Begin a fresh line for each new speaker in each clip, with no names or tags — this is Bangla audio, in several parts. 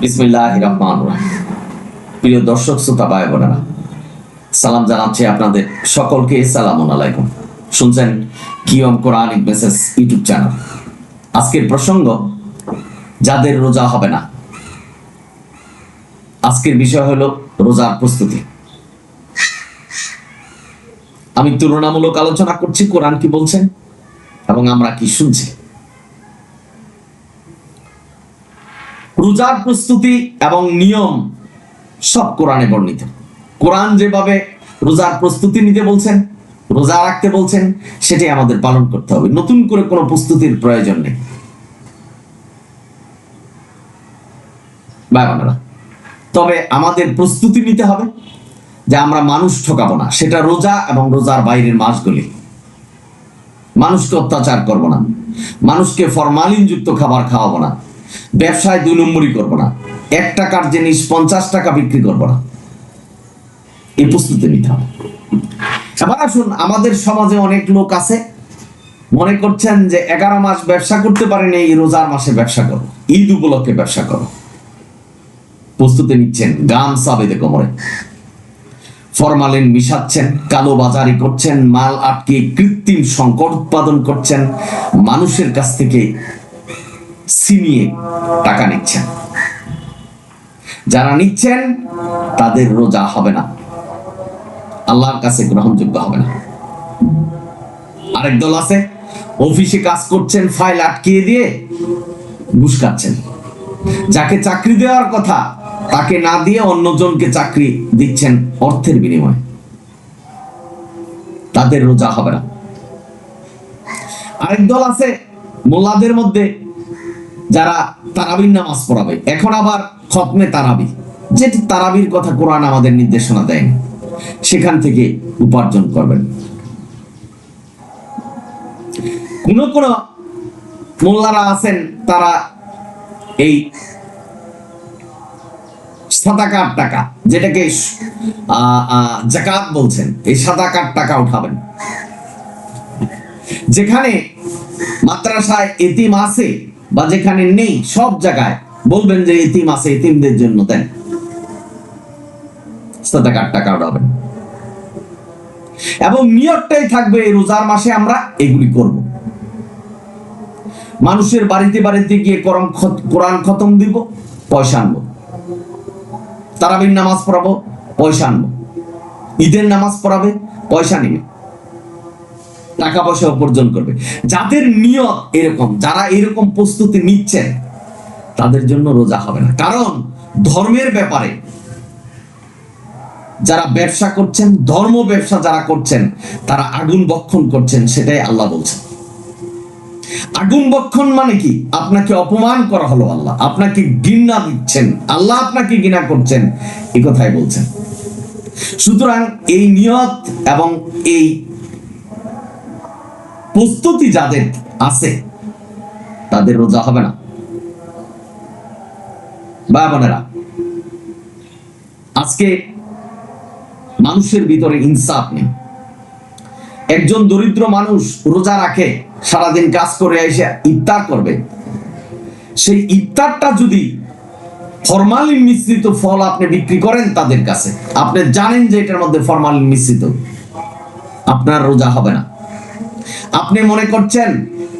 বিসমিল্লাহির রহমানির রহিম। প্রিয় দর্শক শ্রোতা ভাই বোনেরা, সালাম জানাচ্ছি আপনাদের সকলকে। সালামুন আলাইকুম। শুনছেন QM Quranic message YouTube channel. আজকের প্রসঙ্গ, যাদের রোজা হবে না। আজকের বিষয় হলো রোজার প্রস্তুতি। আমি তুলনামূলক আলোচনা করছি, কোরআন কি বলছেন এবং আমরা কি শুনছি। রোজার প্রস্তুতি এবং নিয়ম সব কোরআনে বর্ণিত। কোরআন যেভাবে রোজার প্রস্তুতি নিতে বলছেন, রোজা রাখতে বলছেন, সেটাই আমাদের পালন করতে হবে। নতুন করে কোনো প্রস্তুতির প্রয়োজন নেই। ভাই বোনেরা, তবে আমাদের প্রস্তুতি নিতে হবে যে আমরা মানুষ ঠকাবো না, সেটা রোজা এবং রোজার বাইরের মাসগুলি। মানুষকে অত্যাচার করব না, মানুষকে ফরমালিন যুক্ত খাবার খাওয়াবো না, ব্যবসায় 2 নম্বরই করবো না, 1 টাকার জিনিস 50 টাকা বিক্রি করবো না। এই প্রস্তুতি নিতে হবে। এবার আসুন, আমাদের সমাজে অনেক লোক আছে মনে করছেন যে 11 মাস ব্যবসা করতে পারেন, এই রোজার মাসে ব্যবসা করো, ঈদ উপলক্ষে ব্যবসা করো। প্রস্তুতি নিচ্ছেন, গাম সাবেদে কোমরে, ফরমালিন মিশাচ্ছেন, কালো বাজারি করছেন, মাল আটকে কৃত্রিম সংকট উৎপাদন করছেন, মানুষের কাছ থেকে ছিনিয়ে টাকা নিচ্ছেন। যারা নিচ্ছেন তাদের রোজা হবে না, আল্লাহর কাছে গ্রহণযোগ্য হবে না। আরেক দল আছে, অফিসে কাজ করছেন, ফাইল আটকিয়ে দিয়ে ঘুষ খাচ্ছেন। যাকে চাকরি দেওয়ার কথা তাকে না দিয়ে অন্যজনকে চাকরি দিচ্ছেন অর্থের বিনিময়ে। তাদের রোজা হবে না। আরেক দল আছে মোল্লাদের মধ্যে, যারা তারাবির নামাজ পড়াবে। এখন আবার খতমে তারাবি, যেটি তারাবির কথা কোরআন আমাদের নির্দেশনা দেয়নি, সেখান থেকে উপার্জন করবেন। কোন কোন মোল্লারা আছেন, তারা এই সাদাকার টাকা, যেটাকে যাকাত বলছেন, এই সাদাকার টাকা উঠাবেন। যেখানে মাদ্রাসায় এতিম আছে বা যেখানে নেই, সব জায়গায় বলবেন যে এতিম আছে, এতিমদের জন্য দেন, সাদাকার টাকা উঠাবেন। এবং নিয়তটাই থাকবে এই রোজার মাসে আমরা এগুলি করব। মানুষের বাড়িতে বাড়িতে গিয়ে কোরআন খতম দিব, পয়সা আনবো। তারাবির নামাজ পড়াবো, পয়সা আনবো। ঈদের নামাজ পড়াবে, পয়সা নিবে, টাকা পয়সা উপার্জন করবে। যাদের নিয়ত এরকম, যারা এরকম প্রস্তুতি নিচ্ছেন, তাদের জন্য রোজা হবে না। কারণ ধর্মের ব্যাপারে যারা ব্যবসা করছেন, ধর্ম ব্যবসা যারা করছেন, তারা আগুন বক্ষণ করছেন, সেটাই আল্লাহ বলছেন। আগুন বক্ষণ মানে কি? আপনাকে অপমান করা হলো, আল্লাহ আপনাকে ঘৃণা দিচ্ছেন, আল্লাহ আপনাকে ঘৃণা করছেন, এই কথাই বলছেন। সুতরাং এই নিয়ত এবং এই প্রস্তুতি যাদের আছে, তাদের রোজা হবে না। ভাই বোনেরা, আজকে মানুষের ভিতরে ইনসাফ নেই। একজন দরিদ্র মানুষ রোজা রাখে, সারাদিন কাজ করে এসে ইফতার করবে। সেই ইফতারটা যদি ফরমালিন মিশ্রিত ফল আপনি বিক্রি করেন তাদের কাছে, আপনি জানেন যে এটার মধ্যে ফরমালিন মিশ্রিত, আপনার রোজা হবে না। আপনি মনে করছেন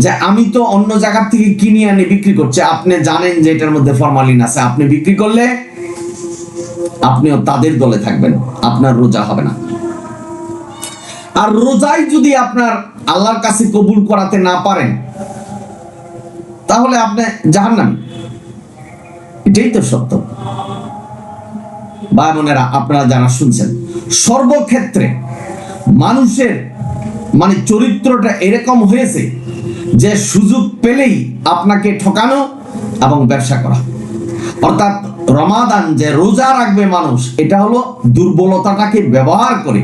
যে আমি তো অন্য জায়গা থেকে কিনে আনি বিক্রি করছে, আপনি জানেন যে এটার মধ্যে ফরমালিন আছে, আপনি বিক্রি করলে আপনিও তাদের দলে থাকবেন, আপনার রোজা হবে না। আর রোজাই যদি আপনার আল্লাহর কাছে কবুল করাতে না পারেন, তাহলে আপনি জাহান্নামী। এটাই তো সত্য। ভাই বোনেরা, আপনারা যারা শুনছেন, সর্বক্ষেত্রে মানুষের চরিত্রটা এরকম হয়েছে যে সুযোগ পেলেই আপনাকে ঠকানো এবং ব্যবসা করা। অর্থাৎ রমাদান যে রোজা রাখবে মানুষ, এটা হলো দুর্বলতাটাকে ব্যবহার করে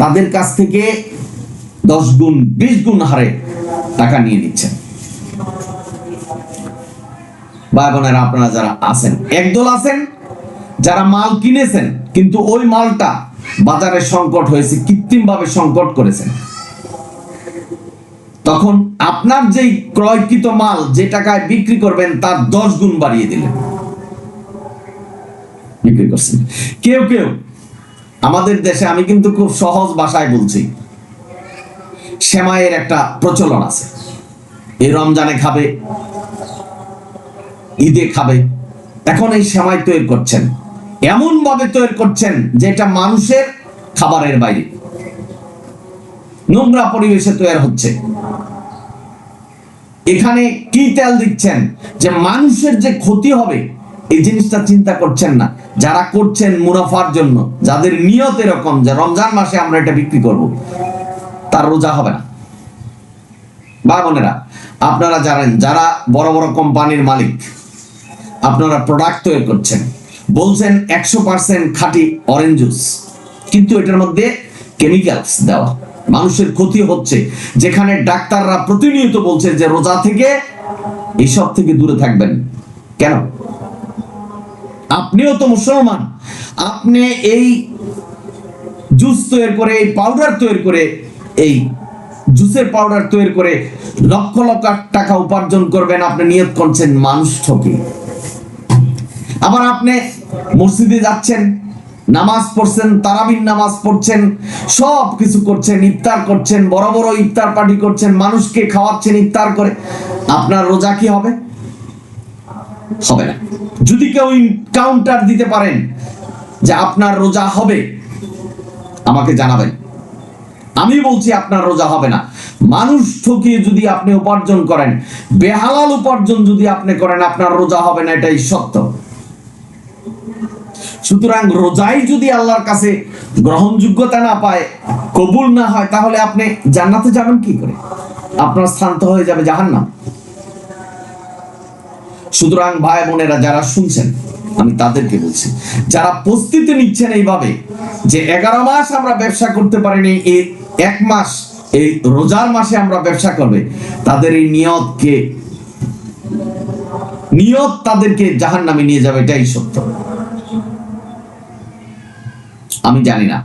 তাদের কাছ থেকে 10 গুণ 20 গুণ হারে টাকা নিয়ে নিচ্ছেন। ভাই বোনেরা, আপনারা যারা আছেন, একদল আছেন যারা মাল কিনেছেন, কিন্তু ওই মালটা বাজারে সংকট হয়েছে, কৃত্রিম ভাবে সংকট করেছেন। তখন আপনার যেই ক্রয়কৃত মাল যে টাকায় বিক্রি করবেন তার 10 গুণ বাড়িয়ে দিলেন, বিক্রি করছেন। কেউ কেউ আমাদের দেশে, আমি কিন্তু খুব সহজ ভাষায় বলছি, সেমাইয়ের একটা প্রচলন আছে। এই রমজানে খাবে, ঈদে খাবে। এখন এই সেমাই তৈরি করছেন, এমন ভাবে তৈরি করছেন যেটা মানুষের খাবারের বাইরে, নোংরা পরিবেশে তৈরি হচ্ছে। এখানে কি তেল দিচ্ছেন যে মানুষের যে ক্ষতি হবে এই জিনিসটা চিন্তা করছেন না। যারা করছেন মুনাফার জন্য, যাদের নিয়ত এরকম যে রমজান মাসে আমরা এটা বিক্রি করব, তার রোজা হবে না। বা বোনেরা, আপনারা জানেন যারা বড় বড় কোম্পানির মালিক, আপনারা প্রোডাক্ট তৈরি করছেন, বলছেন 100% খাঁটি অরেঞ্জ জুস, কিন্তু এটার মধ্যে কেমিক্যালস দেওয়া, মানুষের ক্ষতি হচ্ছে। যেখানে ডাক্তাররা প্রতিনিয়ত বলছে যে রোজা থেকে এইসব থেকে দূরে থাকবেন। কেন? আপনিও তো মুসলমান, আপনি এই জুস তৈরি করে, এই পাউডার তৈরি করে, এই জুসের পাউডার তৈরি করে লক্ষ লক্ষ টাকা উপার্জন করবেন, আপনি নিয়ত করছেন মানুষ ঠকে। আবার আপনি মসজিদে যাচ্ছেন, নামাজ পড়ছেন, তারাবির নামাজ পড়ছেন, সব কিছু করছেন, ইফতার করছেন, বড় বড় ইফতার পার্টি করছেন, মানুষকে খাওয়াচ্ছেন ইফতার করে, আপনার রোজা কি হবে? হবে না। যদি কেউ কাউন্টার দিতে পারেন যে আপনার রোজা হবে, আমাকে জানাবেন। আমি বলছি আপনার রোজা হবে না। মানুষ ঠকিয়ে যদি আপনি উপার্জন করেন, বেহালাল উপার্জন যদি আপনি করেন, আপনার রোজা হবে না, এটাই সত্য। সুতরাং রোজাই যদি আল্লাহর কাছে গ্রহণযোগ্যতা না পায়, কবুল না হয়, তাহলে আপনি জান্নাতে যাবেন কি করে? আপনার স্থান তো হয়ে যাবে জাহান্নাম। সুতরাং ভাই বোনেরা যারা শুনছেন, আমি তাদেরকে বলছি, যারা প্রস্তুতি নিচ্ছেন এইভাবে যে 11 মাস আমরা ব্যবসা করতে পারিনি, এই 1 মাস এই রোজার মাসে আমরা ব্যবসা করবে, তাদের এই নিয়ত তাদেরকে জাহান্নামে নিয়ে যাবে, এটাই সত্য। আমি জানি না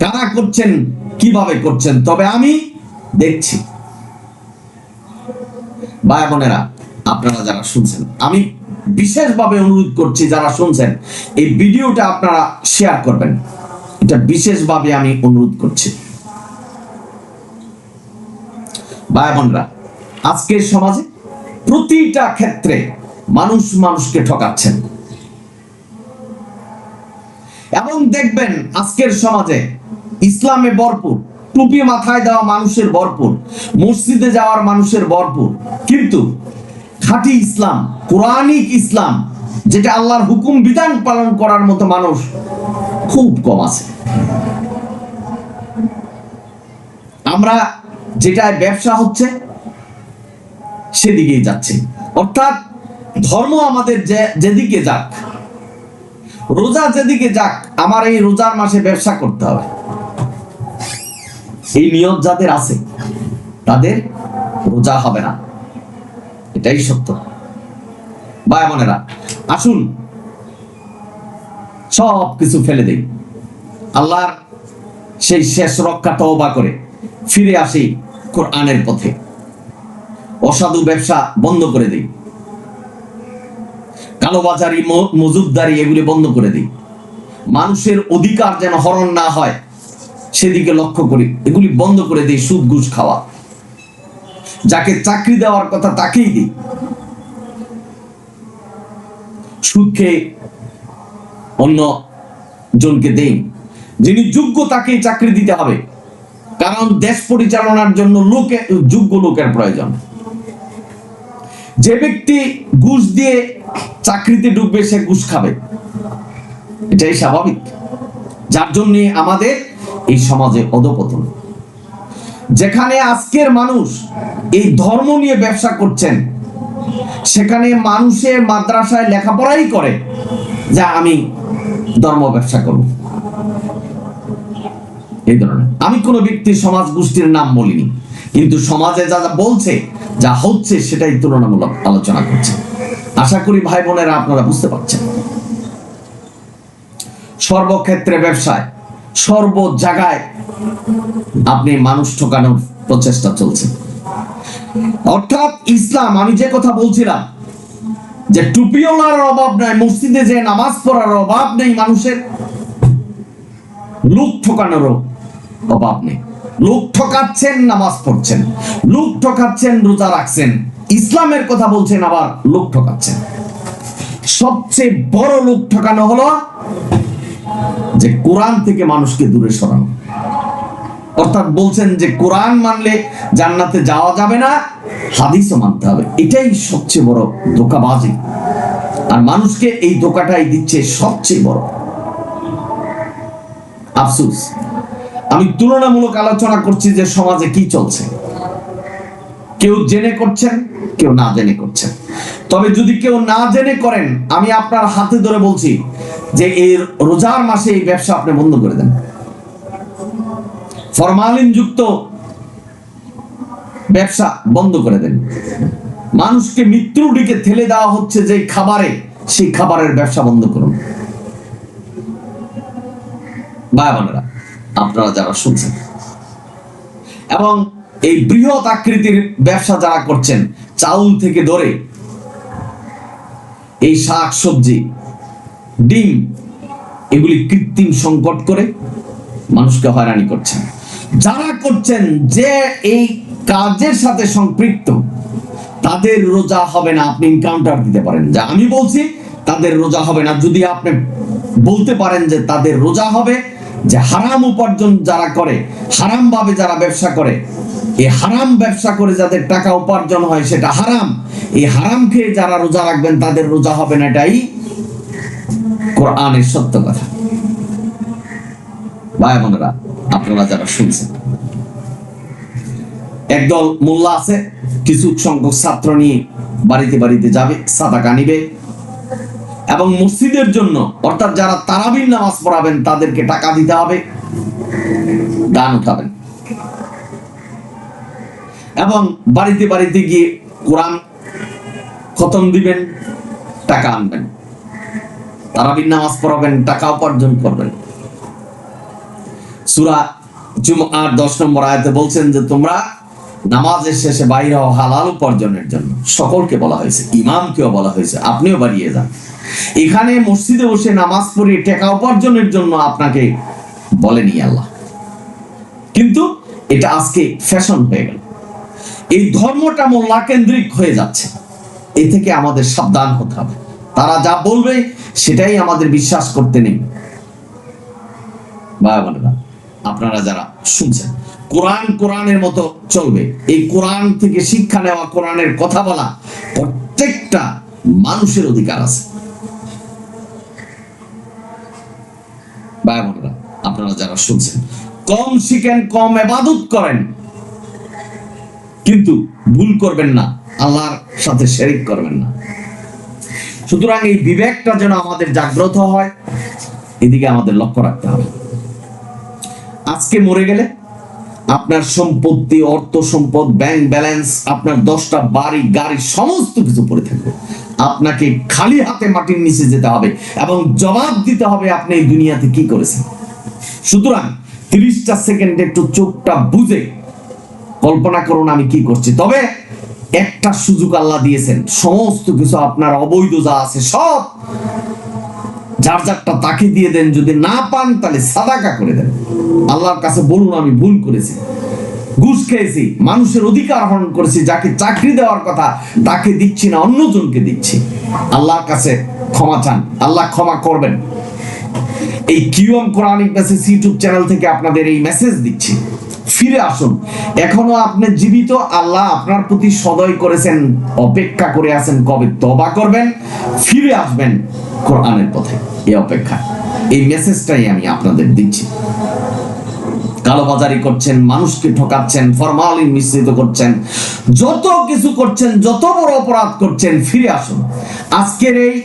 কারা করছেন, কিভাবে করছেন, তবে আমি দেখছি। ভাই বোনেরা, আপনারা যারা শুনছেন, আমি বিশেষভাবে অনুরোধ করছি, যারা শুনছেন এই ভিডিওটা আপনারা শেয়ার করবেন, এটা বিশেষভাবে আমি অনুরোধ করছি। ভাই বোনেরা, আজকের সমাজে প্রতিটা ক্ষেত্রে মানুষ মানুষকে ঠকাচ্ছেন, এবং দেখবেন আজকের সমাজে ইসলামে ভরপুর, টুপি মাথায় দেওয়া মানুষের ভরপুর, মসজিদে যাওয়ার মানুষের ভরপুর, কিন্তু খাঁটি ইসলাম, কোরআনিক ইসলাম, যেটা আল্লাহর হুকুম বিধান পালন করার মতো মানুষ খুব কম আছে। আমরা যেটায় ব্যবসা হচ্ছে সেদিকেই যাচ্ছে, অর্থাৎ ধর্ম আমাদের যেদিকে যাক, রোজা যেদিকে যাক, আমার এই রোজার মাসে ব্যবসা করতে হবে, এই নিয়ত যাদের আছে তাদের রোজা হবে না, এটাই সত্য। ভাই বোনেরা, আসুন সব কিছু ফেলে দেই, আল্লাহর সেই শেষ রক্ষা তওবা করে ফিরে আসি কোরআনের পথে, অসাধু ব্যবসা বন্ধ করে দেই, কালোবাজারি, মজুদদারি, এগুলি বন্ধ করে দিই, মানুষের অধিকার যেন হরণ না হয় সেদিকে লক্ষ্য করি, এগুলি বন্ধ করে দিই। সুদ ঘুষ খাওয়া, যাকে চাকরি দেওয়ার কথা তাকেই দিই, সুদ খেয়ে অন্য জনকে দেই, যিনি যোগ্য তাকেই চাকরি দিতে হবে, কারণ দেশ পরিচালনার জন্য যোগ্য লোকের প্রয়োজন। যে ব্যক্তি ঘুষ দিয়ে চাকরিতে ঢুকবে সে ঘুষ খাবে, এটাই স্বাভাবিক, যার জন্য আমাদের এই সমাজে অধঃপতন। যেখানে আজকের মানুষ এই ধর্ম নিয়ে ব্যবসা করছেন, সেখানে মানুষের মাদ্রাসায় লেখাপড়াই করে যা আমি ধর্ম ব্যবসা করব, এই ধরনের। আমি কোনো ব্যক্তির সমাজ গোষ্ঠীর নাম বলিনি, কিন্তু সমাজে যা বলছে, যা হচ্ছে, সেটাই তুলনামূলক আলোচনা করছে। আশা করি ভাই বোনেরা আপনারা বুঝতে পারছেন। সর্বক্ষেত্রে ব্যবসায়, সর্ব জায়গায় আপনি মানুষ ঠকানোর প্রচেষ্টা চলছে। অর্থাৎ ইসলাম, আমি যে কথা বলছিলাম যে টুপিওয়ালার অভাব নাই, মসজিদে যে নামাজ পড়ার অভাব নেই মানুষের, লোক ঠকানোরও অভাব নেই। লোক ঠকাচ্ছেন, নামাজ পড়ছেন, লোক ঠকাচ্ছেন, রোজা রাখছেন, ইসলামের কথা বলছেন, আবার লোক ঠকাচ্ছেন। সবচেয়ে বড় লোক ঠকানো হলো যে কোরআন থেকে মানুষকে দূরে সরানো। অর্থাৎ বলছেন যে কোরআন মানলে জান্নাতে যাওয়া যাবে না, হাদিসও মানতে হবে। এটাই সবচেয়ে বড় ধোঁকাবাজি, আর মানুষকে এই ধোঁকাটাই দিচ্ছে সবচেয়ে বড়। আফসোস, আমি তুলনামূলক আলোচনা করছি যে সমাজে কি চলছে। কেউ জেনে করছেন, কেউ না জেনে করছেন। তবে যদি কেউ না জেনে করেন, আমি আপনার হাতে ধরে বলছি যে এই রোজার মাসে এই ব্যবসা আপনি বন্ধ করে দেন। ফরমালিন যুক্ত ব্যবসা বন্ধ করে দেন। মানুষকে মৃত্যুর দিকে ঠেলে দেওয়া হচ্ছে যে খাবারে, সেই খাবারের ব্যবসা বন্ধ করুন। ভাই বোনেরা, আপনারা যারা শুনছেন, এবং এই বৃহৎ আকৃতির ব্যবসা যারা করছেন, চাউল থেকে ধরে এই শাক সবজি, ডিম, এগুলি কৃত্রিম সংকট করে মানুষকে হয়রানি করছেন। যারা করছেন, যে এই কাজের সাথে সম্পৃক্ত, তাদের রোজা হবে না। আপনি এনকাউন্টার দিতে পারেন যে আমি বলছি তাদের রোজা হবে না। যদি আপনি বলতে পারেন যে তাদের রোজা হবে, যে হারাম উপার্জন যারা করে, হারাম ভাবে যারা ব্যবসা করে, এই হারাম ব্যবসা করে যাদের টাকা উপার্জন হয় সেটা হারাম, এই হারাম খেয়ে যারা রোজা রাখবেন তাদের রোজা হবে না। এটাই কোরআনের সত্য কথা। ভাই বোনেরা, আপনারা যারা শুনছেন, একদল মোল্লা আছে, কিছু সংখ্যক ছাত্র নিয়ে বাড়িতে বাড়িতে যাবে, সাদাকা নিবে, এবং মসজিদের জন্য, অর্থাৎ যারা তারাবির নামাজ পড়াবেন তাদেরকে টাকা দিতে হবে, দান উঠাবেন, এবং বাড়িতে বাড়িতে গিয়ে কোরআন খতম দিবেন, টাকা আনবেন, তারাবির নামাজ পড়াবেন, টাকা উপার্জন করবেন। সূরা জুমআর 10 নম্বর আয়াতে বলছেন যে তোমরা নামাজের শেষে বাইরে হও হালাল উপার্জনের জন্য। সকলকে বলা হয়েছে, ইমামকেও বলা হয়েছে, আপনিও বাড়িয়ে যান। এখানে মসজিদে বসে নামাজ পড়ে টাকা উপার্জনের জন্য আপনাকে বলেনি আল্লাহ, কিন্তু এটা আজকে ফ্যাশন হয়ে গেল। এই ধর্মটা মোল্লা কেন্দ্রিক হয়ে যাচ্ছে। এ থেকে আমাদের সাবধান হতে হবে। তারা যা বলবে সেটাই আমাদের বিশ্বাস করতে নেই। ভাই বোনেরা, আপনারা যারা শুনছেন, কোরআন কোরআনের মতো চলবে। এই কোরআন থেকে শিক্ষা নেওয়া, কোরআনের কথা বলা প্রত্যেকটা মানুষের অধিকার আছে। ভাই বোনেরা, আপনারা যারা শুনছেন, কম শিখেন, কম ইবাদত করেন, কিন্তু ভুল করবেন না, আল্লাহর সাথে শিরক করবেন না। সুতরাং এই বিবেকটা যেন আমাদের জাগ্রত হয়, এদিকে আমাদের লক্ষ্য রাখতে হবে। আজকে মরে গেলে আপনার সম্পত্তি, অর্থ সম্পদ, ব্যাংক ব্যালেন্স, আপনার 10টা বাড়ি গাড়ি সমস্ত কিছু পড়ে থাকবে। আপনাকে খালি হাতে মাটির নিচে যেতে হবে এবং জবাব দিতে হবে আপনি এই দুনিয়াতে কি করেছেন। সুতরাং 30টা সেকেন্ড একটু চোখটা বুঝে কল্পনা করুন আমি কি করছি। তবে একটা সুযোগ আল্লাহ দিয়েছেন, সমস্ত কিছু আপনার অবৈধ যা আছে সব যার যারটা তাকে দিয়ে দেন। যদি না পান তাহলে সাদাকা করে দেন। আল্লাহর কাছে বলুন আমি ভুল করেছি, ঘুষ খেয়েছি, মানুষের অধিকার হরণ করেছি, যাকে চাকরি দেওয়ার কথা তাকে দিচ্ছি না, অন্যজনকে দিচ্ছি। আল্লাহর কাছে ক্ষমা চান, আল্লাহ ক্ষমা করবেন। এই QM Quranic Messages YouTube channel থেকে আপনাদের এই মেসেজ দিচ্ছি, ফিরে আসুন। এখনো আপনি জীবিত, আল্লাহ আপনার প্রতি সদয় করেছেন, অপেক্ষা করে আছেন কবে তওবা করবেন, ফিরে আসবেন কোরআনের পথে। এই অপেক্ষা, এই মেসেজটাই আমি আপনাদের দিচ্ছি। কালোবাজারি করছেন, মানুষকে ঠকাচ্ছেন, ফরমালিন মিশ্রিত করছেন, যত কিছু করছেন, যত বড় অপরাধ করছেন, ফিরে আসুন। আজকের এই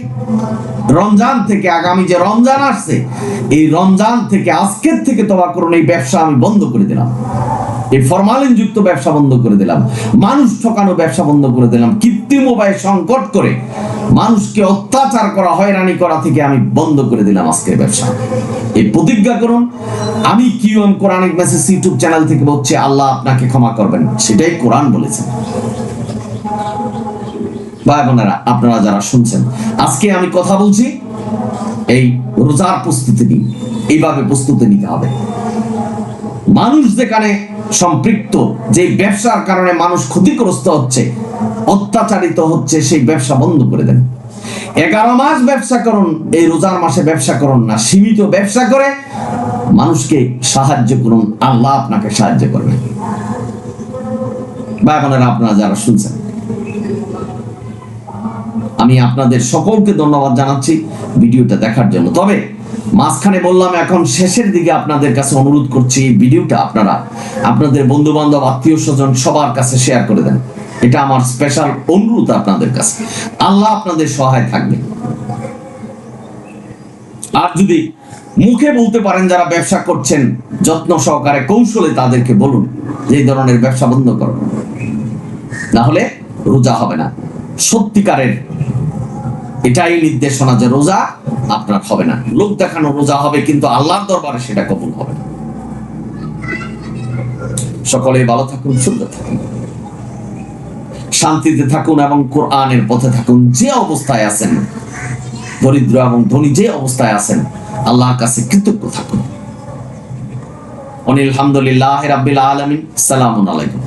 রমজান থেকে, আগামী যে রমজান আসছে, এই রমজান থেকে, আজকের থেকে তওবা করুন। এই ব্যবসা আমি বন্ধ করে দিলাম, এই ফরমালিন যুক্ত ব্যবসা বন্ধ করে দিলাম, মানুষ ঠকানো ব্যবসা বন্ধ করে দিলাম, কৃত্রিম উপায়ে সংকট করে মানুষকে অত্যাচার করা, হয়রানি করা থেকে আমি বন্ধ করে দিলাম আজকের ব্যবসা। এই প্রতিজ্ঞা করুন। আমি QM Quranic message YouTube channel থেকে বলছি, আল্লাহ আপনাকে ক্ষমা করবেন, সেটাই কোরআন বলেছে। ভাই বোনেরা, আপনারা যারা শুনছেন, আজকে আমি কথা বলছি এই রোজার প্রস্তুতি নিয়ে। এইভাবে প্রস্তুতি নিতে হবে। মানুষ যেখানে সম্পৃক্ত, যে ব্যবসার কারণে মানুষ ক্ষতিগ্রস্ত হচ্ছে, অত্যাচারিত হচ্ছে, সেই ব্যবসা বন্ধ করে দেন। 11 মাস ব্যবসা করুন, এই রোজার মাসে ব্যবসা করুন না। সীমিত ব্যবসা করে মানুষকে সাহায্য করুন, আল্লাহ আপনাকে সাহায্য করবে। ভাই বোনেরা, আপনারা যারা শুনছেন, আমি আপনাদের সকলকে ধন্যবাদ জানাচ্ছি ভিডিওটা দেখার জন্য। তবে মাঝখানে বললাম, এখন শেষের দিকে আপনাদের কাছে অনুরোধ করছি, ভিডিওটা আপনারা আপনাদের বন্ধু বান্ধব, আত্মীয় স্বজন সবার কাছে শেয়ার করে দেন। এটা আমার স্পেশাল অনুরোধ আপনাদের কাছে। আল্লাহ আপনাদের সহায় থাকবে। আর যদি মুখে বলতে পারেন, যারা ব্যবসা করছেন, যত্ন সহকারে কৌশলে তাদেরকে বলুন যে এই ধরনের ব্যবসা বন্ধ করো, না হলে রোজা হবে না। সত্যিকারের এটাই নির্দেশনা যে রোজা আপনার হবে না। লোক দেখানো রোজা হবে, কিন্তু আল্লাহর দরবারে সেটা কবুল হবে না। সকলেই ভালো থাকুন, সুন্দর থাকুন, শান্তিতে থাকুন এবং কোরআনের পথে থাকুন। যে অবস্থায় আছেন, দরিদ্র এবং ধনী যে অবস্থায় আছেন, আল্লাহর কাছে কৃতজ্ঞ থাকুন। আলহামদুলিল্লাহি রাব্বিল আলামিন। আসসালামু আলাইকুম।